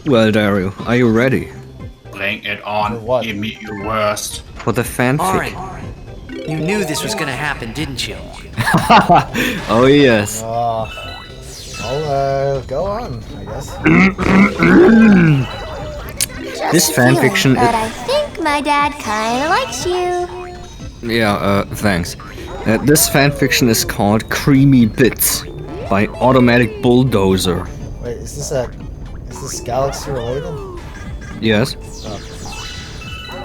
Well, Dario, are you ready? Bring it on. For what? Give me your worst. For the fanfic. Orin, you knew this was gonna happen, didn't you? Oh yes. Well, go on, I guess. This fanfiction but I think my dad kinda likes you. Thanks. This fanfiction is called Creamy Bits by Automatic Bulldozer. Wait, is this Galaxy related? Yes. Oh.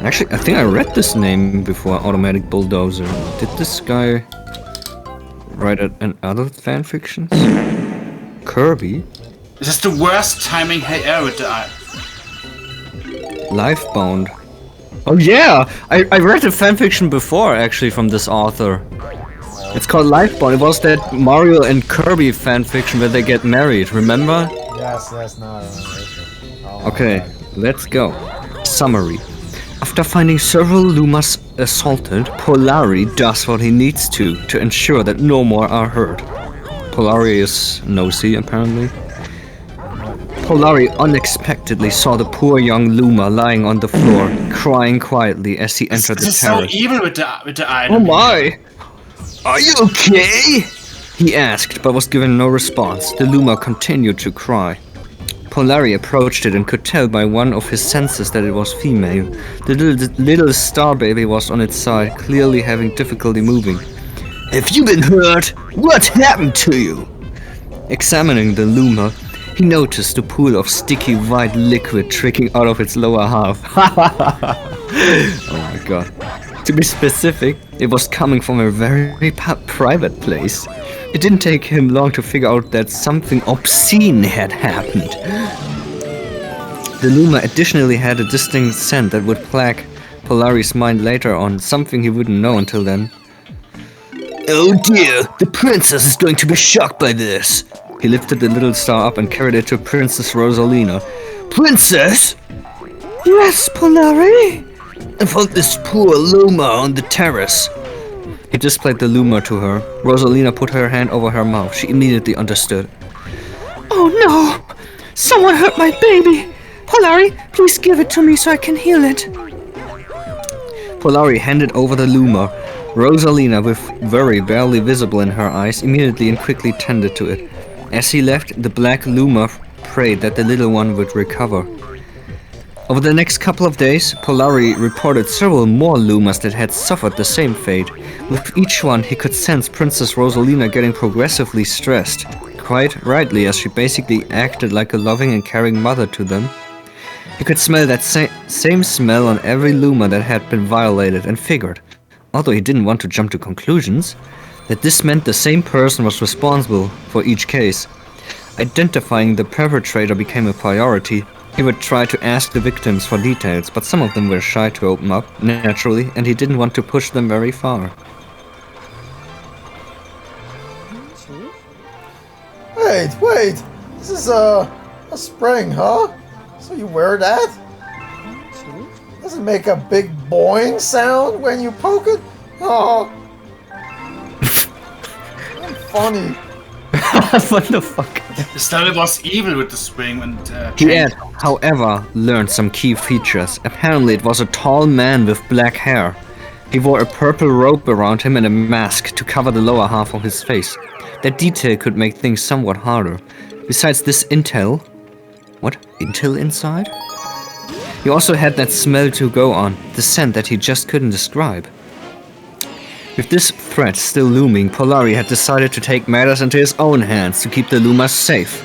Actually, I think I read this name before, Automatic Bulldozer. Did this guy write another fanfictions? Kirby? This is the worst timing ever. Lifebound. Oh yeah! I read a fanfiction before, actually, from this author. It's called Lifebound. It was that Mario and Kirby fanfiction where they get married, remember? Yes, no, oh, Okay, let's go. Summary. After finding several Lumas assaulted, Polari does what he needs to ensure that no more are hurt. Polari is nosy, apparently. Polari unexpectedly saw the poor young Luma lying on the floor, crying quietly as he entered the This is terrace. so evil with the item. Oh my! Are you okay? He asked, but was given no response. The Luma continued to cry. Polari approached it and could tell by one of his senses that it was female. The little star baby was on its side, clearly having difficulty moving. Have you been hurt? What happened to you? Examining the Luma, he noticed a pool of sticky white liquid trickling out of its lower half. Oh my god. To be specific, it was coming from a very private place. It didn't take him long to figure out that something obscene had happened. The Luma additionally had a distinct scent that would plague Polari's mind later on, something he wouldn't know until then. Oh dear, the princess is going to be shocked by this. He lifted the little star up and carried it to Princess Rosalina. Princess? Yes, Polari? I found this poor Luma on the terrace. He displayed the Luma to her. Rosalina put her hand over her mouth. She immediately understood. Oh no! Someone hurt my baby! Polari, please give it to me so I can heal it. Polari handed over the Luma. Rosalina, with worry barely visible in her eyes, immediately and quickly tended to it. As he left, the black Luma prayed that the little one would recover. Over the next couple of days, Polari reported several more Lumas that had suffered the same fate. With each one, he could sense Princess Rosalina getting progressively stressed. Quite rightly, as she basically acted like a loving and caring mother to them. He could smell that same smell on every Luma that had been violated and figured, although he didn't want to jump to conclusions, that this meant the same person was responsible for each case. Identifying the perpetrator became a priority. He would try to ask the victims for details, but some of them were shy to open up, naturally, and he didn't want to push them very far. Wait! This is a spring, huh? So you wear that? Does it make a big boing sound when you poke it? Oh. Funny. What the fuck? The story was evil with the spring and He had, however, learned some key features. Apparently it was a tall man with black hair. He wore a purple robe around him and a mask to cover the lower half of his face. That detail could make things somewhat harder. Besides this intel... What? Intel inside? He also had that smell to go on, the scent that he just couldn't describe. With this threat still looming, Polari had decided to take matters into his own hands to keep the Lumas safe.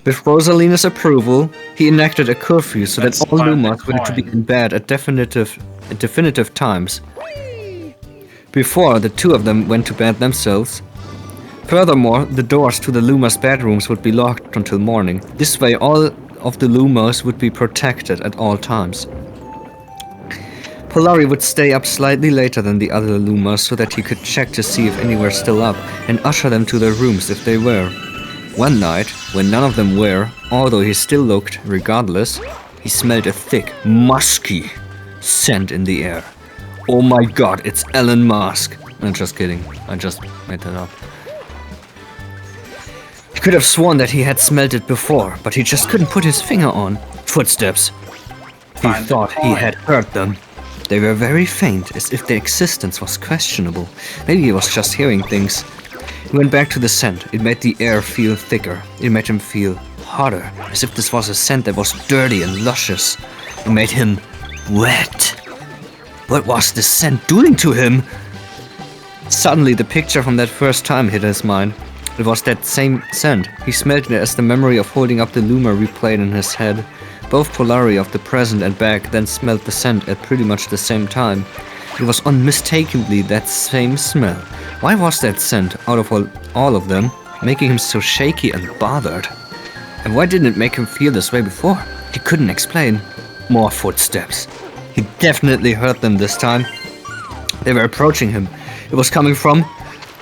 With Rosalina's approval, he enacted a curfew so that all Lumas were to be in bed at definitive times. Before, the two of them went to bed themselves. Furthermore, the doors to the Lumas' bedrooms would be locked until morning. This way, all of the Lumas would be protected at all times. Polari would stay up slightly later than the other Lumas so that he could check to see if any were still up and usher them to their rooms if they were. One night, when none of them were, although he still looked regardless, he smelled a thick, musky scent in the air. Oh my god, it's Elon Musk. I'm just kidding, I just made that up. He could have sworn that he had smelled it before, but he just couldn't put his finger on. footsteps. He Find the thought he coin. had heard them. They were very faint, as if their existence was questionable. Maybe he was just hearing things. He went back to the scent. It made the air feel thicker. It made him feel hotter, as if this was a scent that was dirty and luscious. It made him wet. What was the scent doing to him? Suddenly, the picture from that first time hit his mind. It was that same scent. He smelled it as the memory of holding up the Luma replayed in his head. Both Polari of the present and back then smelled the scent at pretty much the same time. It was unmistakably that same smell. Why was that scent, out of all of them, making him so shaky and bothered? And why didn't it make him feel this way before? He couldn't explain. More footsteps. He definitely heard them this time. They were approaching him. It was coming from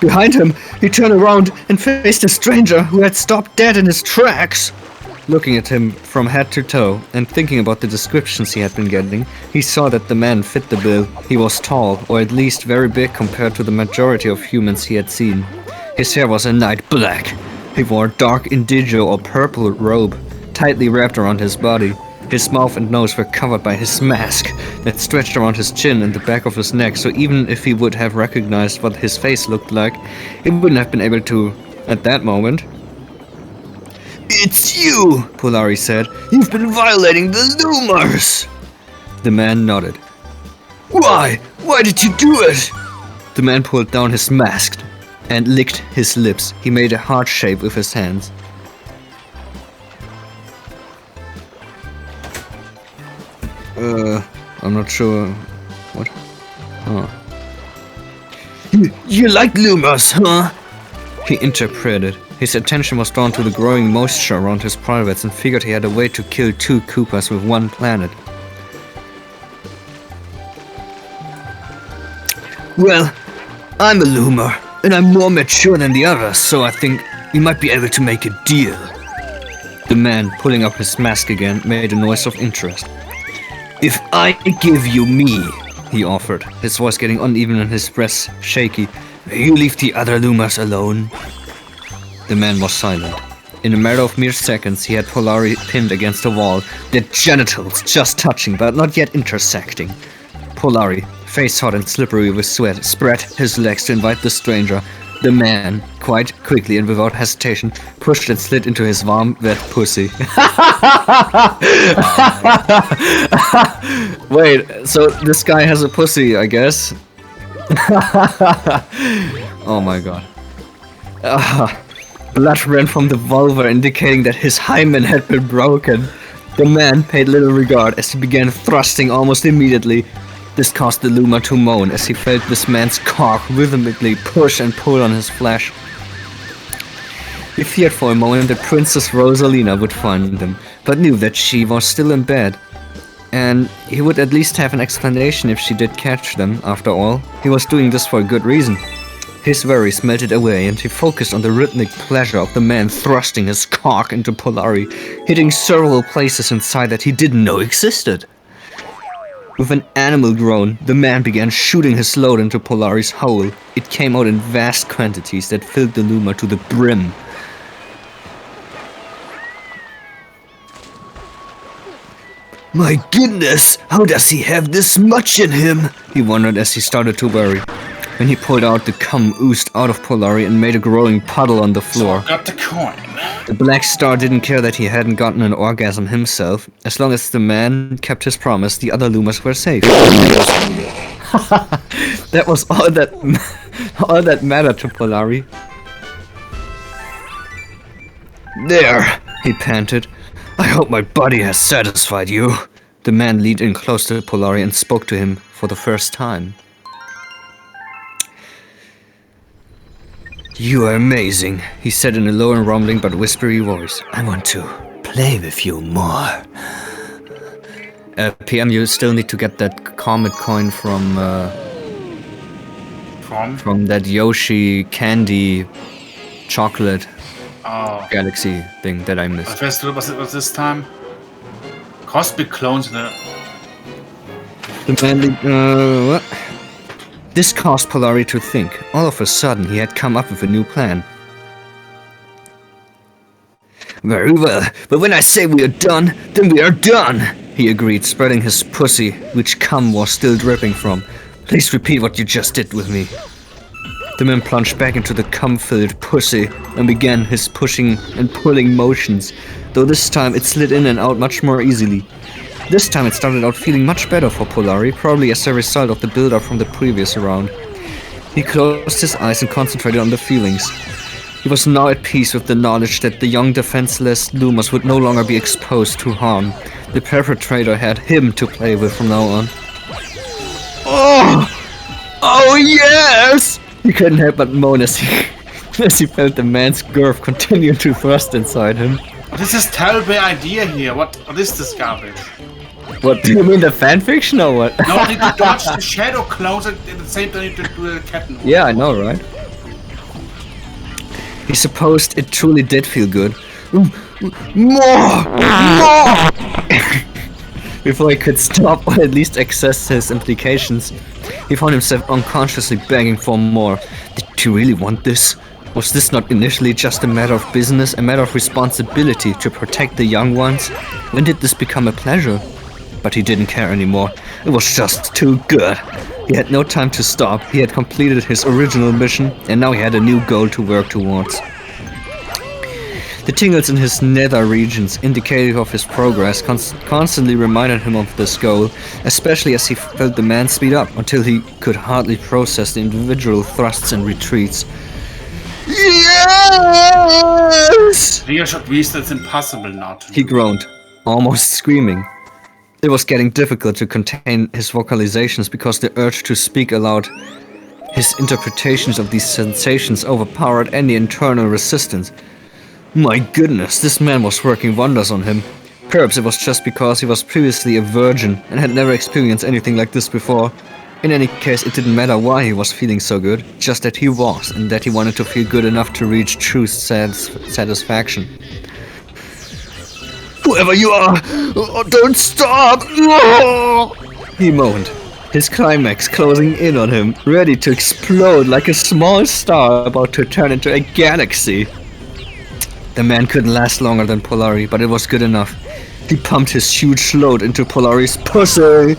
behind him. He turned around and faced a stranger who had stopped dead in his tracks. Looking at him from head to toe and thinking about the descriptions he had been getting, he saw that the man fit the bill. He was tall, or at least very big compared to the majority of humans he had seen. His hair was a night black. He wore a dark indigo or purple robe, tightly wrapped around his body. His mouth and nose were covered by his mask that stretched around his chin and the back of his neck, so even if he would have recognized what his face looked like, he wouldn't have been able to at that moment. "It's you," Polari said. "You've been violating the Lumars." The man nodded. "Why? Why did you do it?" The man pulled down his mask and licked his lips. He made a heart shape with his hands. I'm not sure. What? Huh. You like Lumars, huh? He interpreted. His attention was drawn to the growing moisture around his privates and figured he had a way to kill 2 Koopas with 1 planet. Well, I'm a Lumar, and I'm more mature than the others, so I think we might be able to make a deal. The man, pulling up his mask again, made a noise of interest. "If I give you me," he offered, his voice getting uneven and his breath shaky, "will you leave the other Lumars alone?" The man was silent. In a matter of mere seconds, he had Polari pinned against a wall, their genitals just touching but not yet intersecting. Polari, face hot and slippery with sweat, spread his legs to invite the stranger. The man, quite quickly and without hesitation, pushed and slid into his warm, wet pussy. Wait, so this guy has a pussy, I guess? Oh my god. Blood ran from the vulva, indicating that his hymen had been broken. The man paid little regard as he began thrusting almost immediately. This caused the Luma to moan as he felt this man's cock rhythmically push and pull on his flesh. He feared for a moment that Princess Rosalina would find him, but knew that she was still in bed. And he would at least have an explanation if she did catch them, after all. He was doing this for a good reason. His worries melted away and he focused on the rhythmic pleasure of the man thrusting his cock into Polari, hitting several places inside that he didn't know existed. With an animal groan, the man began shooting his load into Polari's hole. It came out in vast quantities that filled the Luma to the brim. "My goodness, how does he have this much in him?" he wondered as he started to worry. When he pulled out, the cum oozed out of Polari and made a growing puddle on the floor. Got the coin. The Black Star didn't care that he hadn't gotten an orgasm himself. As long as the man kept his promise, the other Lumars were safe. That was all that mattered to Polari. "There," he panted. "I hope my body has satisfied you." The man leaned in close to Polari and spoke to him for the first time. "You are amazing," he said in a low and rumbling but whispery voice. "I want to play with you more." PM, you still need to get that comet coin from that Yoshi candy chocolate galaxy thing that I missed. Was it this time? Cosmic clones. The man, what? This caused Polari to think. All of a sudden, he had come up with a new plan. Very well, but when I say we are done, then we are done, he agreed, spreading his pussy, which cum was still dripping from. Please repeat what you just did with me. The man plunged back into the cum-filled pussy and began his pushing and pulling motions, though this time it slid in and out much more easily. This time it started out feeling much better for Polari, probably as a result of the build-up from the previous round. He closed his eyes and concentrated on the feelings. He was now at peace with the knowledge that the young defenseless Lumas would no longer be exposed to harm. The perpetrator had him to play with from now on. Oh yes! He couldn't help but moan as he felt the man's girth continue to thrust inside him. This is terrible idea here. What is this garbage? What, do you mean the fanfiction or what? No, I need to dodge the shadow close and at the same time I need to do the cat and Yeah, I know, right? He supposed it truly did feel good. More! Before he could stop or at least access his implications, he found himself unconsciously begging for more. Did you really want this? Was this not initially just a matter of business, a matter of responsibility to protect the young ones? When did this become a pleasure? But he didn't care anymore. It was just too good. He had no time to stop. He had completed his original mission, and now he had a new goal to work towards. The tingles in his nether regions, indicative of his progress, constantly reminded him of this goal, especially as he felt the man speed up until he could hardly process the individual thrusts and retreats. Yes! Real shot beast, it's impossible not. He groaned, almost screaming. It was getting difficult to contain his vocalizations because the urge to speak aloud, his interpretations of these sensations overpowered any internal resistance. My goodness, this man was working wonders on him. Perhaps it was just because he was previously a virgin and had never experienced anything like this before. In any case, it didn't matter why he was feeling so good, just that he was, and that he wanted to feel good enough to reach true satisfaction. Whoever you are, don't stop! He moaned, his climax closing in on him, ready to explode like a small star about to turn into a galaxy. The man couldn't last longer than Polari, but it was good enough. He pumped his huge load into Polari's pussy.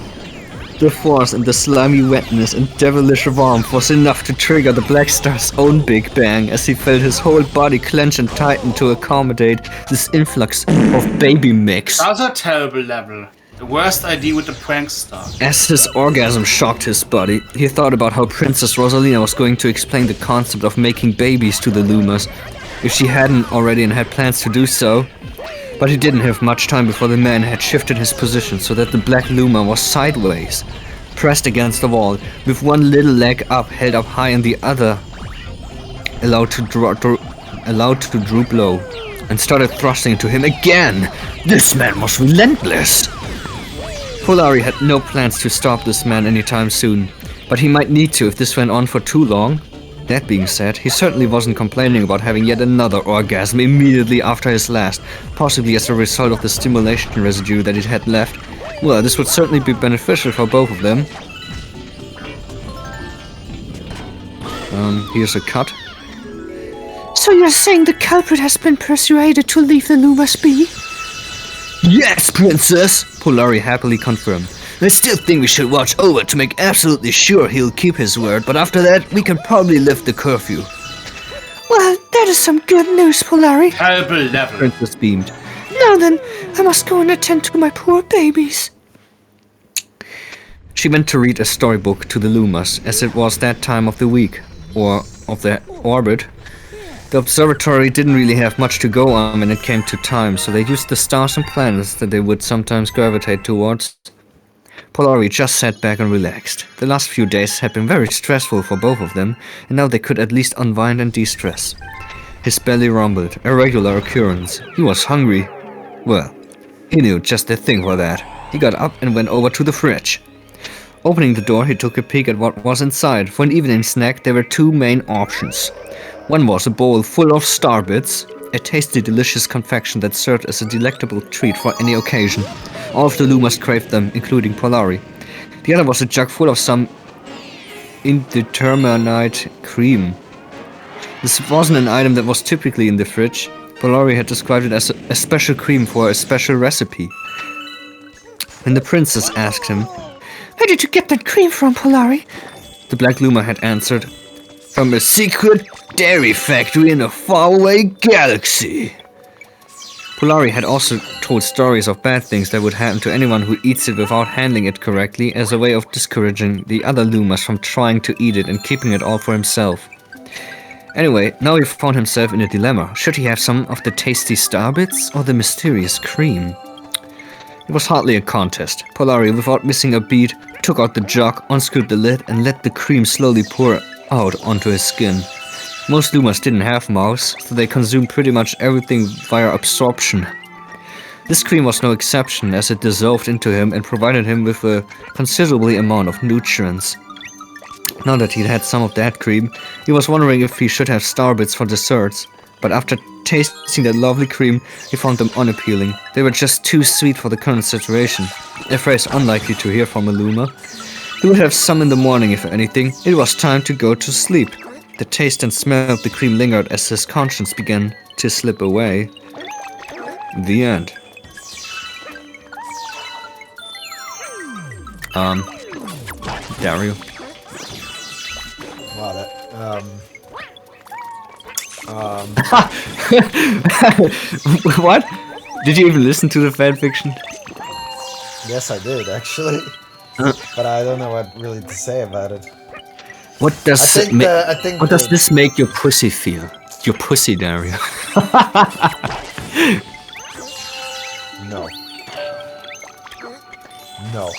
The force and the slimy wetness and devilish warmth was enough to trigger the Black Star's own Big Bang as he felt his whole body clench and tighten to accommodate this influx of baby mix. That's a terrible level. The worst idea with the prank star. As his orgasm shocked his body, he thought about how Princess Rosalina was going to explain the concept of making babies to the Lumas, if she hadn't already and had plans to do so. But he didn't have much time before the man had shifted his position so that the black Luma was sideways, pressed against the wall, with one little leg up, held up high, and the other allowed to droop low, and started thrusting into him again. This man was relentless. Polari had no plans to stop this man anytime soon, but he might need to if this went on for too long. That being said, he certainly wasn't complaining about having yet another orgasm immediately after his last, possibly as a result of the stimulation residue that it had left. Well, this would certainly be beneficial for both of them. Here's a cut. So you're saying the culprit has been persuaded to leave the Lumas be? Yes, princess! Polari happily confirmed. I still think we should watch over to make absolutely sure he'll keep his word, but after that, we can probably lift the curfew. Well, that is some good news, Polari. Terrible level. Princess beamed. Now then, I must go and attend to my poor babies. She went to read a storybook to the Lumas, as it was that time of the week, or of the orbit. The observatory didn't really have much to go on when it came to time, so they used the stars and planets that they would sometimes gravitate towards. Polari just sat back and relaxed. The last few days had been very stressful for both of them, and now they could at least unwind and de-stress. His belly rumbled, a regular occurrence. He was hungry. Well, he knew just the thing for that. He got up and went over to the fridge. Opening the door, he took a peek at what was inside. For an evening snack, there were two main options. One was a bowl full of star bits, a tasty, delicious confection that served as a delectable treat for any occasion. All of the Lumas craved them, including Polari. The other was a jug full of some indeterminate cream. This wasn't an item that was typically in the fridge. Polari had described it as a special cream for a special recipe. When the princess asked him, Where did you get that cream from, Polari? the Black Luma had answered, "From a secret dairy factory in a faraway galaxy." Polari had also told stories of bad things that would happen to anyone who eats it without handling it correctly as a way of discouraging the other Lumas from trying to eat it and keeping it all for himself. Anyway, now he found himself in a dilemma. Should he have some of the tasty starbits or the mysterious cream? It was hardly a contest. Polari, without missing a beat, took out the jug, unscrewed the lid, and let the cream slowly pour out onto his skin. Most Lumas didn't have mouths, so they consumed pretty much everything via absorption. This cream was no exception, as it dissolved into him and provided him with a considerable amount of nutrients. Now that he'd had some of that cream, he was wondering if he should have starbits for desserts, but after tasting that lovely cream, he found them unappealing. They were just too sweet for the current situation, a phrase unlikely to hear from a Luma. He would have some in the morning if anything. It was time to go to sleep. The taste and smell of the cream lingered as his conscience began to slip away. The end. Dario. Wow, that, What? Did you even listen to the fanfiction? yes, I did, actually. But I don't know what really to say about it. What does I think what does this make your pussy feel? Your pussy, Dario. No. No.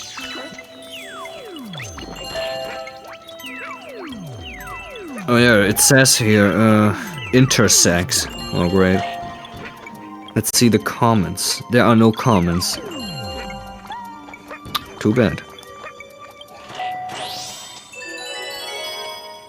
Oh yeah, it says here, intersex. Oh great. Let's see the comments. There are no comments. Too bad.